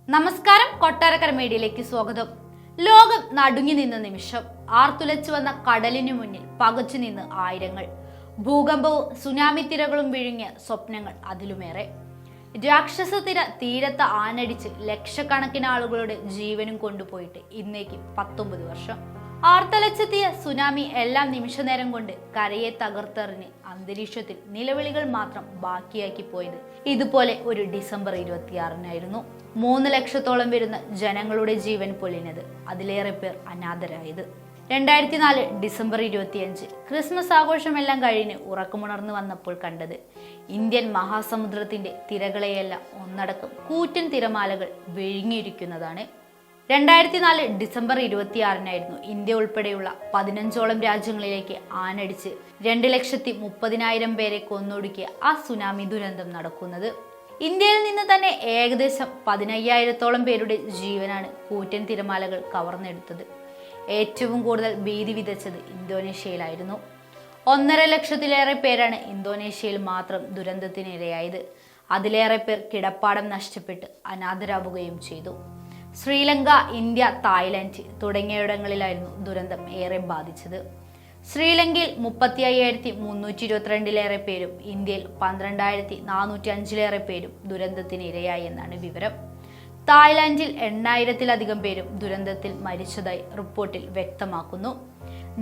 നമസ്കാരം, കൊട്ടാരക്കര മീഡിയയിലേക്ക് സ്വാഗതം. ലോകം നടുങ്ങി നിന്ന നിമിഷം. ആർത്തുലച്ചു വന്ന കടലിനു മുന്നിൽ പകച്ചു നിന്ന് ആയിരങ്ങൾ. ഭൂകമ്പവും സുനാമി തിരകളും വിഴുങ്ങിയ സ്വപ്നങ്ങൾ അതിലുമേറെ. രാക്ഷസ തിര തീരത്ത് ആനടിച്ച് ലക്ഷക്കണക്കിന് ആളുകളുടെ ജീവനും കൊണ്ടുപോയിട്ട് ഇന്നേക്ക് 19 വർഷം. ആർത്തലച്ചെത്തിയ സുനാമി എല്ലാ നിമിഷനേരം കൊണ്ട് കരയെ തകർത്തെറിഞ്ഞ് അന്തരീക്ഷത്തിൽ നിലവിളികൾ മാത്രം ബാക്കിയാക്കി പോയത് ഇതുപോലെ ഒരു ഡിസംബർ 26-നായിരുന്നു. 3 ലക്ഷത്തോളം വരുന്ന ജനങ്ങളുടെ ജീവൻ പൊലിഞ്ഞത്, അതിലേറെ പേർ അനാഥരായത്. 2004 ഡിസംബർ 25 ക്രിസ്മസ് ആഘോഷമെല്ലാം കഴിഞ്ഞ് ഉറക്കമുണർന്നു വന്നപ്പോൾ കണ്ടത് ഇന്ത്യൻ മഹാസമുദ്രത്തിന്റെ തിരകളെയെല്ലാം ഒന്നടക്കം കൂറ്റൻ തിരമാലകൾ വിഴുങ്ങിയിരിക്കുന്നതാണ്. 2004 ഡിസംബർ 26-നായിരുന്നു ഇന്ത്യ ഉൾപ്പെടെയുള്ള 15ഓളം രാജ്യങ്ങളിലേക്ക് ആനടിച്ച് 2,30,000 പേരെ കൊന്നൊടുക്കിയ ആ സുനാമി ദുരന്തം നടക്കുന്നത്. ഇന്ത്യയിൽ നിന്ന് തന്നെ ഏകദേശം 15,000-ഓളം പേരുടെ ജീവനാണ് കൂറ്റൻ തിരമാലകൾ കവർന്നെടുത്തത്. ഏറ്റവും കൂടുതൽ ഭീതി വിതച്ചത് ഇന്തോനേഷ്യയിലായിരുന്നു. 1.5 ലക്ഷത്തിലേറെ പേരാണ് ഇന്തോനേഷ്യയിൽ മാത്രം ദുരന്തത്തിനിരയായത്. അതിലേറെ പേർ കിടപ്പാടം നഷ്ടപ്പെട്ട് അനാഥരാവുകയും ചെയ്തു. ശ്രീലങ്ക, ഇന്ത്യ, തായ്ലൻഡ് തുടങ്ങിയിടങ്ങളിലായിരുന്നു ദുരന്തം ഏറെ ബാധിച്ചത്. ശ്രീലങ്കയിൽ 35,322-ലേറെ പേരും ഇന്ത്യയിൽ 12,405-ലേറെ പേരും ദുരന്തത്തിന് ഇരയായി എന്നാണ് വിവരം. തായ്ലാന്റിൽ 8,000-ലധികം പേരും ദുരന്തത്തിൽ മരിച്ചതായി റിപ്പോർട്ടിൽ വ്യക്തമാക്കുന്നു.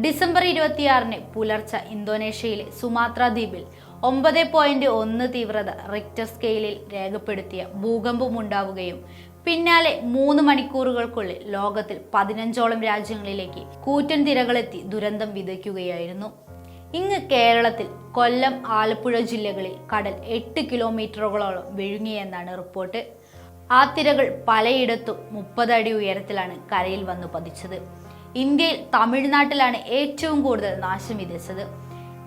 ഡിസംബർ 26-ന് പുലർച്ചെ ഇന്തോനേഷ്യയിലെ സുമാത്ര ദ്വീപിൽ 9.1 തീവ്രത റിക്ടർ സ്കെയിലിൽ രേഖപ്പെടുത്തിയ ഭൂകമ്പമുണ്ടാവുകയും പിന്നാലെ 3 മണിക്കൂറുകൾക്കുള്ളിൽ ലോകത്തിൽ 15ഓളം രാജ്യങ്ങളിലേക്ക് കൂറ്റൻ തിരകളെത്തി ദുരന്തം വിതയ്ക്കുകയായിരുന്നു. ഇങ്ങ് കേരളത്തിൽ കൊല്ലം, ആലപ്പുഴ ജില്ലകളിൽ കടൽ 8 കിലോമീറ്ററുകളോളം വിഴുങ്ങിയെന്നാണ് റിപ്പോർട്ട്. ആ തിരകൾ പലയിടത്തും 30 അടി ഉയരത്തിലാണ് കരയിൽ വന്നു പതിച്ചത്. ഇന്ത്യയിൽ തമിഴ്നാട്ടിലാണ് ഏറ്റവും കൂടുതൽ നാശം വിതച്ചത്.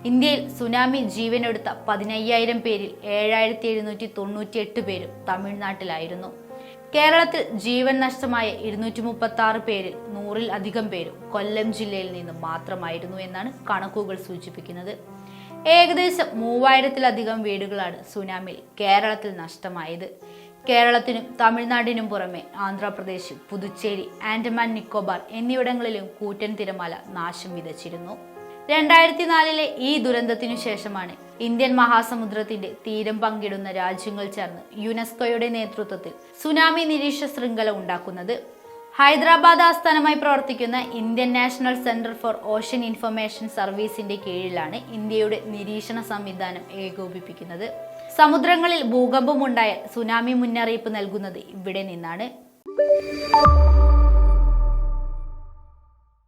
ഇന്ത്യയിൽ സുനാമി ജീവനെടുത്ത 15,000 പേരിൽ 7,798 പേരും തമിഴ്നാട്ടിലായിരുന്നു. കേരളത്തിൽ ജീവൻ നഷ്ടമായ 236 പേരിൽ 100-ൽ അധികം പേരും കൊല്ലം ജില്ലയിൽ നിന്നും മാത്രമായിരുന്നു എന്നാണ് കണക്കുകൾ സൂചിപ്പിക്കുന്നത്. ഏകദേശം 3,000-ലധികം വീടുകളാണ് സുനാമിയിൽ കേരളത്തിൽ നഷ്ടമായത്. കേരളത്തിനും തമിഴ്നാടിനും പുറമെ ആന്ധ്രാപ്രദേശ്, പുതുച്ചേരി, ആൻഡമാൻ നിക്കോബാർ എന്നിവിടങ്ങളിലും കൂറ്റൻ തിരമാല നാശം വിതച്ചിരുന്നു. 2004-ലെ ഈ ദുരന്തത്തിനു ശേഷമാണ് ഇന്ത്യൻ മഹാസമുദ്രത്തിന്റെ തീരം പങ്കിടുന്ന രാജ്യങ്ങൾ ചേർന്ന് യുനെസ്കോയുടെ നേതൃത്വത്തിൽ സുനാമി നിരീക്ഷണ ശൃംഖല ഉണ്ടാക്കുന്നത്. ഹൈദരാബാദ് ആസ്ഥാനമായി പ്രവർത്തിക്കുന്ന Indian National Centre for Ocean Information സർവീസിന്റെ കീഴിലാണ് ഇന്ത്യയുടെ നിരീക്ഷണ സംവിധാനം ഏകോപിപ്പിക്കുന്നത്. സമുദ്രങ്ങളിൽ ഭൂകമ്പമുണ്ടായാൽ സുനാമി മുന്നറിയിപ്പ് നൽകുന്നത് ഇവിടെ നിന്നാണ്.